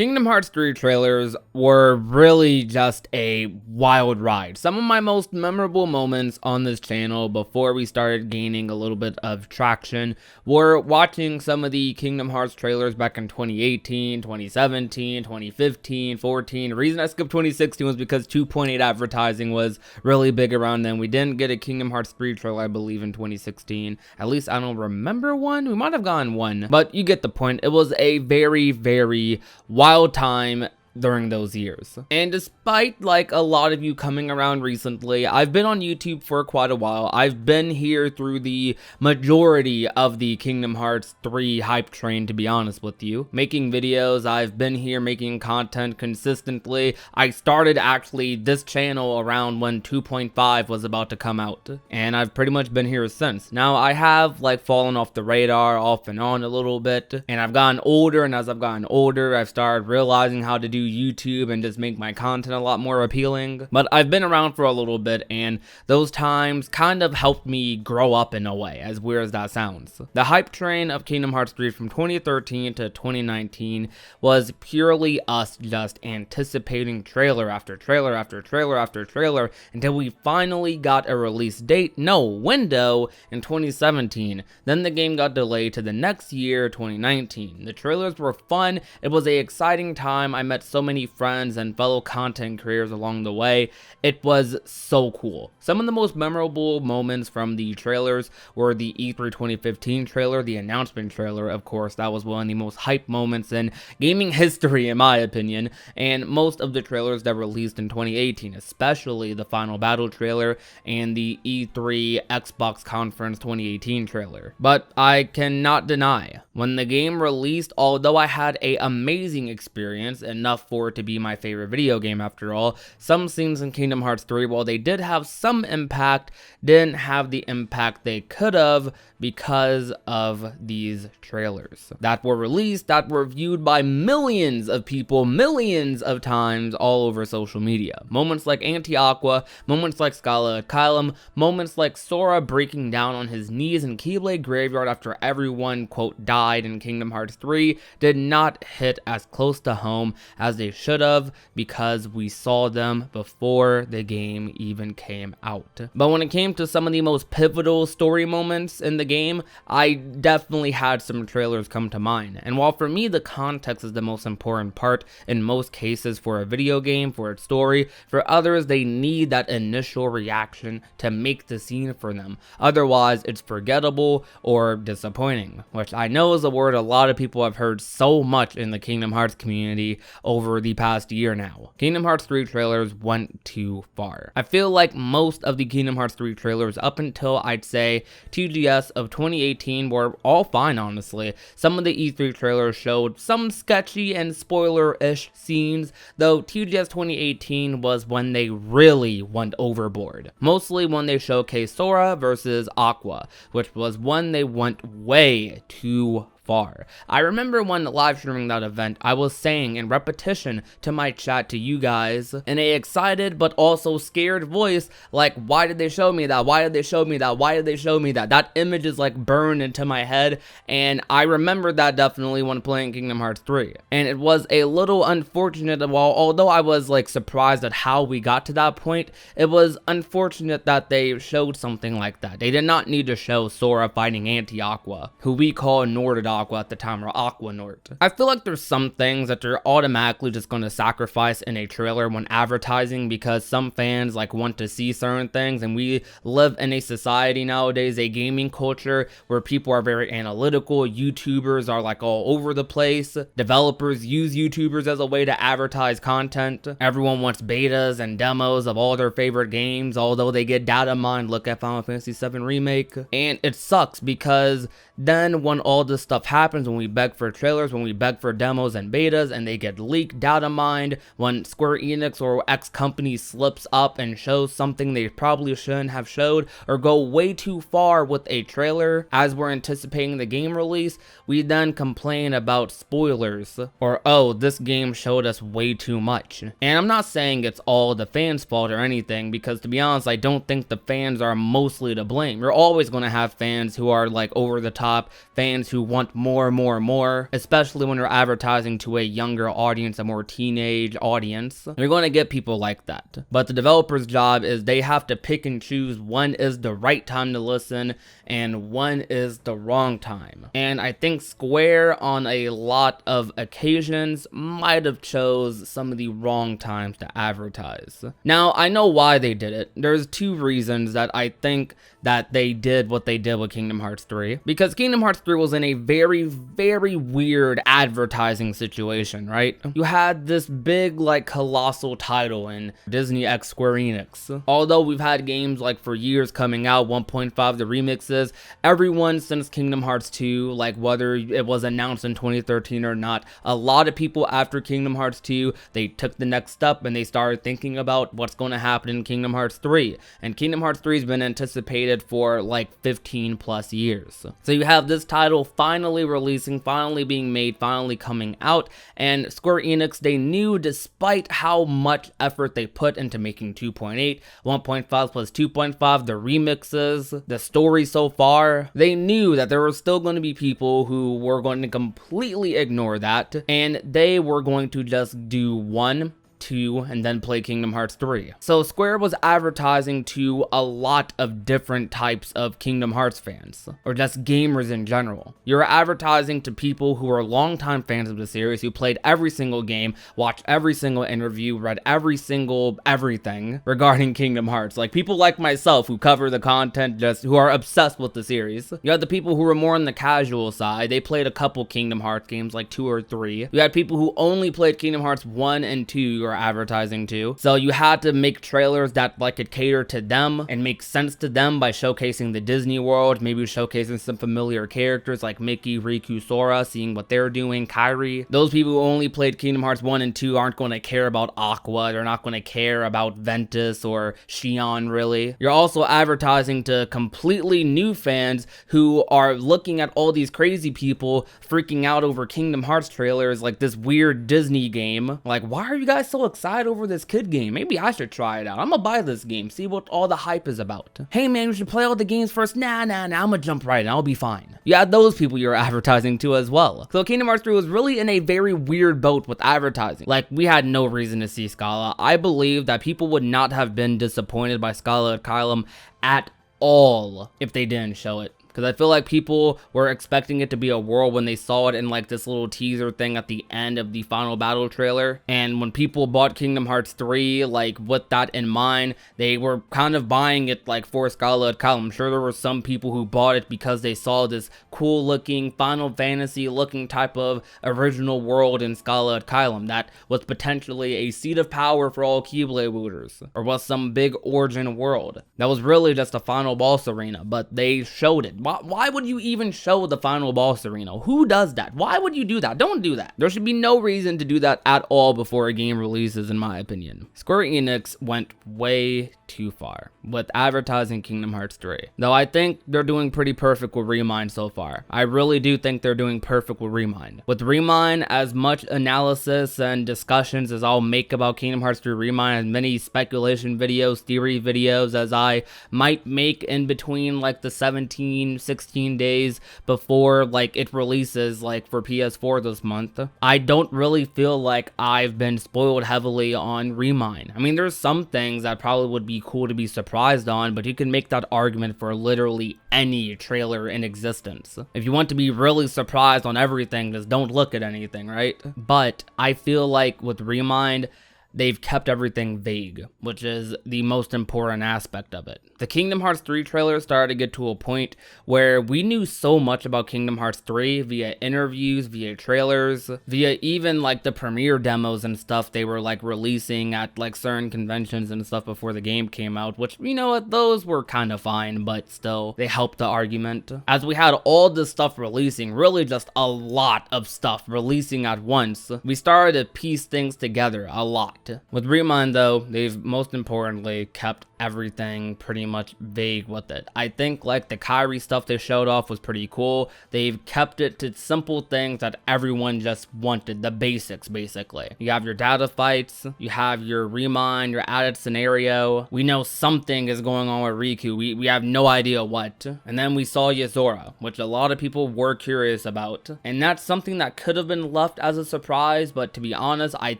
Kingdom Hearts 3 trailers were really just a wild ride. Some of my most memorable moments on this channel before we started gaining a little bit of traction were watching some of the Kingdom Hearts trailers back in 2018, 2017, 2015, 14. The reason I skipped 2016 was because 2.8 advertising was really big around then. We didn't get a Kingdom Hearts 3 trailer, I believe, in 2016. At least I don't remember one. We might have gotten one, but you get the point. It was a very, very wild time during those years. And despite like a lot of you coming around recently, I've been on YouTube for quite a while. I've been here through the majority of the Kingdom Hearts 3 hype train, to be honest with you. Making videos, I've been here making content consistently. I started actually this channel around when 2.5 was about to come out, and I've pretty much been here since. Now I have like fallen off the radar off and on a little bit, and I've gotten older, and as I've gotten older, I've started realizing how to do YouTube and just make my content a lot more appealing. But I've been around for a little bit, and those times kind of helped me grow up in a way, as weird as that sounds. The hype train of Kingdom Hearts 3 from 2013 to 2019 was purely us just anticipating trailer after trailer after trailer after trailer until we finally got a release date, no, window, in 2017. Then the game got delayed to the next year, 2019. The trailers were fun. It was an exciting time. I met so many friends and fellow content creators along the way. It was so cool. Some of the most memorable moments from the trailers were the E3 2015 trailer, the announcement trailer, of course. That was one of the most hype moments in gaming history, in my opinion, and most of the trailers that released in 2018, especially the Final Battle trailer and the E3 Xbox Conference 2018 trailer. But I cannot deny, when the game released, although I had an amazing experience, enough for it to be my favorite video game after all, some scenes in Kingdom Hearts 3, while they did have some impact, didn't have the impact they could have because of these trailers that were released, that were viewed by millions of people, millions of times all over social media. Moments like Anti-Aqua, moments like Scala Kylum, moments like Sora breaking down on his knees in Keyblade Graveyard after everyone, quote, died in Kingdom Hearts 3 did not hit as close to home as they should have because we saw them before the game even came out. But when it came to some of the most pivotal story moments in the game, I definitely had some trailers come to mind. And while for me the context is the most important part in most cases for a video game, for its story, for others they need that initial reaction to make the scene for them. Otherwise it's forgettable or disappointing, which I know is a word a lot of people have heard so much in the Kingdom Hearts community over the past year now. Kingdom Hearts 3 trailers went too far. I feel like most of the Kingdom Hearts 3 trailers up until I'd say TGS of 2018 were all fine, honestly. Some of the E3 trailers showed some sketchy and spoiler-ish scenes, though TGS 2018 was when they really went overboard. Mostly when they showcased Sora versus Aqua, which was when they went way too far. I remember when live streaming that event, I was saying in repetition to my chat to you guys in a excited but also scared voice, like, why did they show me that? Why did they show me that? Why did they show me that? That image is like burned into my head, and I remember that definitely when playing Kingdom Hearts 3. And it was a little unfortunate, although I was like surprised at how we got to that point, it was unfortunate that they showed something like that. They did not need to show Sora fighting Anti-Aqua, who we call Nord Aqua at the time, or Aqua Nort. I feel like there's some things that they're automatically just going to sacrifice in a trailer when advertising because some fans like want to see certain things, and we live in a society nowadays, a gaming culture where people are very analytical. YouTubers are like all over the place. Developers use YouTubers as a way to advertise content. Everyone wants betas and demos of all their favorite games, although they get data mined. Look at Final Fantasy VII Remake. And it sucks because then when all this stuff happens, when we beg for trailers, when we beg for demos and betas and they get leaked, data mined, when Square Enix or X company slips up and shows something they probably shouldn't have showed, or go way too far with a trailer as we're anticipating the game release, we then complain about spoilers, or oh, this game showed us way too much. And I'm not saying it's all the fans' fault or anything, because to be honest, I don't think the fans are mostly to blame. You're always going to have fans who are like over the top, fans who want want more and more and more, especially when you're advertising to a younger audience, a more teenage audience. You're going to get people like that. But the developer's job is they have to pick and choose when is the right time to listen and when is the wrong time. And I think Square on a lot of occasions might have chose some of the wrong times to advertise. Now, I know why they did it. There's two reasons that I think that they did what they did with Kingdom Hearts 3. Because Kingdom Hearts 3 was in a very, very weird advertising situation, right? You had this big, like, colossal title in Disney X Square Enix. Although we've had games, like, for years coming out, 1.5, the remixes, everyone since Kingdom Hearts 2, like, whether it was announced in 2013 or not, a lot of people after Kingdom Hearts 2, they took the next step and they started thinking about what's going to happen in Kingdom Hearts 3. And Kingdom Hearts 3 has been anticipated for like 15 plus years. So you have this title finally releasing, finally being made, finally coming out, and Square Enix, they knew despite how much effort they put into making 2.8, 1.5 plus 2.5, the remixes, the story so far, they knew that there were still going to be people who were going to completely ignore that, and they were going to just do 1, 2, and then play Kingdom Hearts 3. So Square was advertising to a lot of different types of Kingdom Hearts fans, or just gamers in general. You're advertising to people who are longtime fans of the series, who played every single game, watched every single interview, read every single everything regarding Kingdom Hearts. Like people like myself who cover the content, just who are obsessed with the series. You had the people who were more on the casual side. They played a couple Kingdom Hearts games, like 2 or 3. You had people who only played Kingdom Hearts 1 and 2 advertising to. So you had to make trailers that like could cater to them and make sense to them by showcasing the Disney world, maybe showcasing some familiar characters like Mickey, Riku, Sora, seeing what they're doing, Kairi. Those people who only played Kingdom Hearts 1 and 2 aren't going to care about Aqua, they're not going to care about Ventus or Xion really. You're also advertising to completely new fans who are looking at all these crazy people freaking out over Kingdom Hearts trailers like this weird Disney game. Like, why are you guys so excited over this kid game? Maybe I should try it out. I'm gonna buy this game, see what all the hype is about. Hey man, you should play all the games first. Nah, I'm gonna jump right in, I'll be fine. You had those people you're advertising to as well. So Kingdom Hearts 3 was really in a very weird boat with advertising. Like, we had no reason to see Scala. I believe that people would not have been disappointed by Scala Asylum at all if they didn't show it. Because I feel like people were expecting it to be a world when they saw it in like this little teaser thing at the end of the final battle trailer. And when people bought Kingdom Hearts 3, like with that in mind, they were kind of buying it like for Scala Asylum. I'm sure there were some people who bought it because they saw this cool looking Final Fantasy looking type of original world in Scala Asylum that was potentially a seat of power for all Keyblade wielders, or was some big origin world that was really just a final boss arena, but they showed it. Why would you even show the final boss arena? Who does that? Why would you do that? Don't do that. There should be no reason to do that at all before a game releases, in my opinion. Square Enix went way too far with advertising Kingdom Hearts 3. Though I think they're doing pretty perfect with ReMIND so far. I really do think they're doing perfect with ReMIND. With ReMIND, as much analysis and discussions as I'll make about Kingdom Hearts 3 ReMIND, as many speculation videos, theory videos as I might make in between like the 16 days before like it releases like for PS4 this month, I don't really feel like I've been spoiled heavily on ReMIND. I mean, there's some things that probably would be cool to be surprised on, but you can make that argument for literally any trailer in existence. If you want to be really surprised on everything, just don't look at anything, right? But I feel like with ReMIND, they've kept everything vague, which is the most important aspect of it. The Kingdom Hearts 3 trailer started to get to a point where we knew so much about Kingdom Hearts 3 via interviews, via trailers, via even like the premiere demos and stuff they were like releasing at like certain conventions and stuff before the game came out, which, you know what, those were kind of fine, but still, they helped the argument. As we had all this stuff releasing, really just a lot of stuff releasing at once, we started to piece things together a lot. With ReMIND though, they've most importantly kept everything pretty much vague with it. I think like the Kyrie stuff they showed off was pretty cool. They've kept it to simple things that everyone just wanted, the basics basically. You have your data fights, you have your ReMIND, your added scenario. We know something is going on with Riku. We have no idea what. And then we saw Yozora, which a lot of people were curious about. And that's something that could have been left as a surprise, but to be honest, I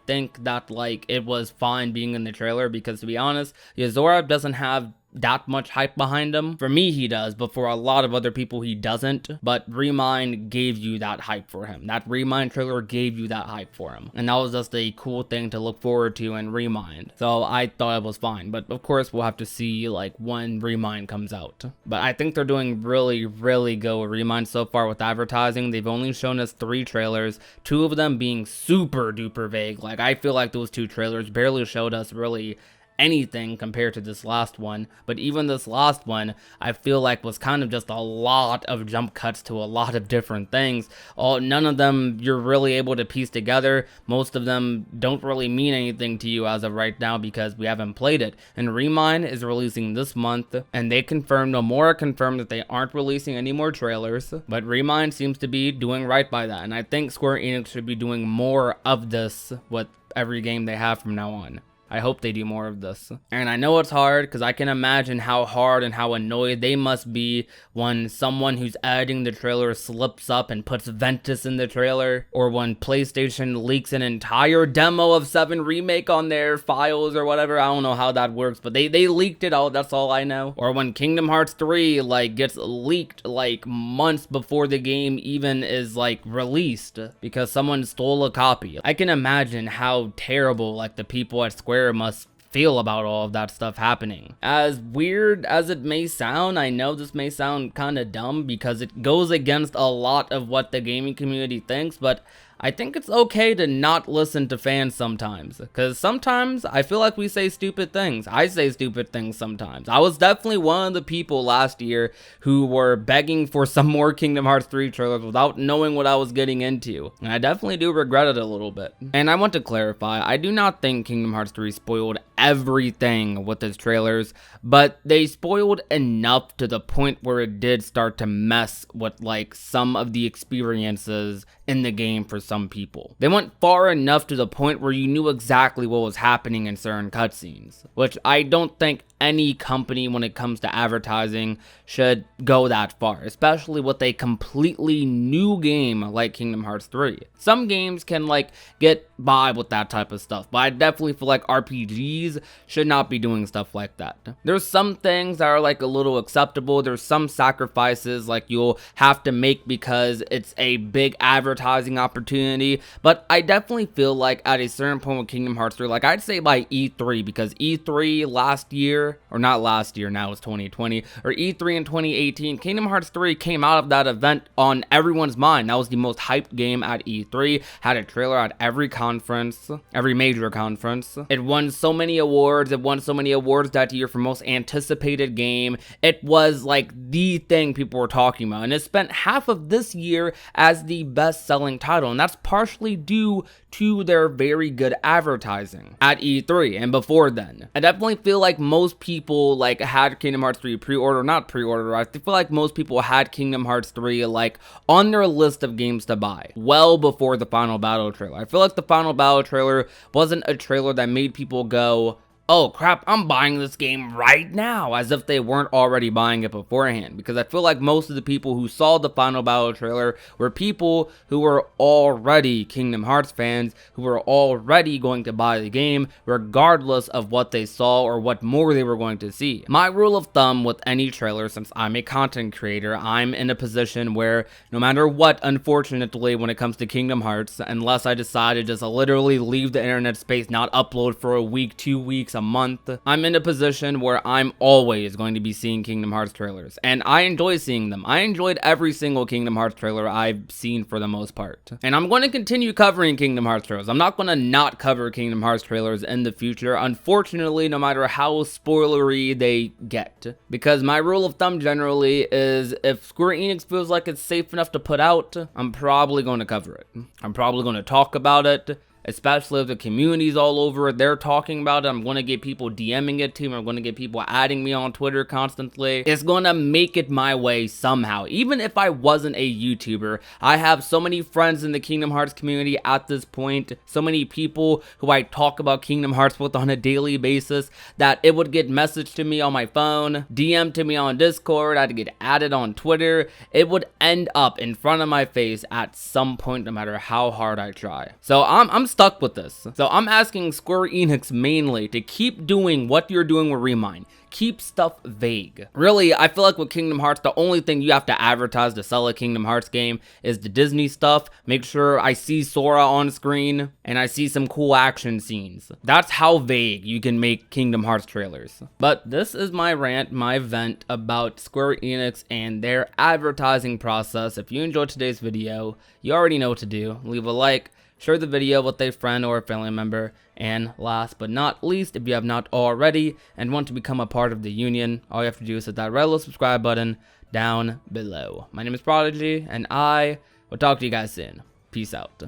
think that like it was fine being in the trailer, because to be honest, Yozora doesn't have that much hype behind him. For me, he does, but for a lot of other people, he doesn't. But ReMIND gave you that hype for him. That ReMIND trailer gave you that hype for him. And that was just a cool thing to look forward to in ReMIND. So I thought it was fine. But of course, we'll have to see like when ReMIND comes out. But I think they're doing really, really good with ReMIND so far with advertising. They've only shown us 3 trailers, 2 of them being super duper vague. Like I feel like those 2 trailers barely showed us really anything compared to this last one. But even this last one, I feel like was kind of just a lot of jump cuts to a lot of different things. None of them you're really able to piece together. Most of them don't really mean anything to you as of right now because we haven't played it. And ReMIND is releasing this month, and they confirmed, Nomura confirmed that they aren't releasing any more trailers, but ReMIND seems to be doing right by that. And I think Square Enix should be doing more of this with every game they have from now on. I hope they do more of this. And I know it's hard because I can imagine how hard and how annoyed they must be when someone who's editing the trailer slips up and puts Ventus in the trailer, or when PlayStation leaks an entire demo of 7 Remake on their files or whatever. I don't know how that works, but they leaked it out, that's all I know. Or when Kingdom Hearts 3 like gets leaked like months before the game even is like released because someone stole a copy. I can imagine how terrible like the people at Square must feel about all of that stuff happening. As weird as it may sound, I know this may sound kind of dumb because it goes against a lot of what the gaming community thinks, but I think it's okay to not listen to fans sometimes, because sometimes I feel like we say stupid things. I say stupid things sometimes. I was definitely one of the people last year who were begging for some more Kingdom Hearts 3 trailers without knowing what I was getting into, and I definitely do regret it a little bit. And I want to clarify, I do not think Kingdom Hearts 3 spoiled everything with its trailers, but they spoiled enough to the point where it did start to mess with like some of the experiences in the game for some people. They went far enough to the point where you knew exactly what was happening in certain cutscenes, which I don't think any company when it comes to advertising should go that far, especially with a completely new game like Kingdom Hearts 3. Some games can like get by with that type of stuff, but I definitely feel like RPGs should not be doing stuff like that. There's some things that are like a little acceptable. There's some sacrifices like you'll have to make because it's a big advertising opportunity, but I definitely feel like at a certain point with Kingdom Hearts 3, like I'd say by E3, because E3 last year, or not last year, now it's 2020, or E3 in 2018, Kingdom Hearts 3 came out of that event on everyone's mind. That was the most hyped game at E3, had a trailer at every conference, every major conference. It won so many awards, that year for most anticipated game. It was like the thing people were talking about, and it spent half of this year as the best-selling title, and that's partially due to their very good advertising at E3 and before then. I definitely feel like most people like had Kingdom Hearts 3 not pre-order, I feel like most people had Kingdom Hearts 3 like on their list of games to buy well before the Final Battle trailer. I feel like the Final Battle trailer wasn't a trailer that made people go, oh crap, I'm buying this game right now, as if they weren't already buying it beforehand. Because I feel like most of the people who saw the Final Battle trailer were people who were already Kingdom Hearts fans, who were already going to buy the game, regardless of what they saw or what more they were going to see. My rule of thumb with any trailer, since I'm a content creator, I'm in a position where no matter what, unfortunately, when it comes to Kingdom Hearts, unless I decide to just literally leave the internet space, not upload for a week, 2 weeks, a month, I'm in a position where I'm always going to be seeing Kingdom Hearts trailers, and I enjoy seeing them. I enjoyed every single Kingdom Hearts trailer I've seen for the most part, and I'm going to continue covering Kingdom Hearts trailers. I'm not going to not cover Kingdom Hearts trailers in the future, unfortunately, no matter how spoilery they get, because my rule of thumb generally is if Square Enix feels like it's safe enough to put out, I'm probably going to cover it. I'm probably going to talk about it, especially if the community's all over it, they're talking about it. I'm going to get people DMing it to me. I'm going to get people adding me on Twitter constantly. It's going to make it my way somehow. Even if I wasn't a YouTuber, I have so many friends in the Kingdom Hearts community at this point, so many people who I talk about Kingdom Hearts with on a daily basis, that it would get messaged to me on my phone, DM to me on Discord, I'd get added on Twitter. It would end up in front of my face at some point, no matter how hard I try. So I'm stuck with this. So I'm asking Square Enix mainly to keep doing what you're doing with ReMIND. Keep stuff vague. Really, I feel like with Kingdom Hearts, the only thing you have to advertise to sell a Kingdom Hearts game is the Disney stuff. Make sure I see Sora on screen and I see some cool action scenes. That's how vague you can make Kingdom Hearts trailers. But this is my rant, my vent about Square Enix and their advertising process. If you enjoyed today's video, you already know what to do. Leave a like, share the video with a friend or a family member, and last but not least, if you have not already and want to become a part of the union, all you have to do is hit that red little subscribe button down below. My name is Prodigy, and I will talk to you guys soon. Peace out.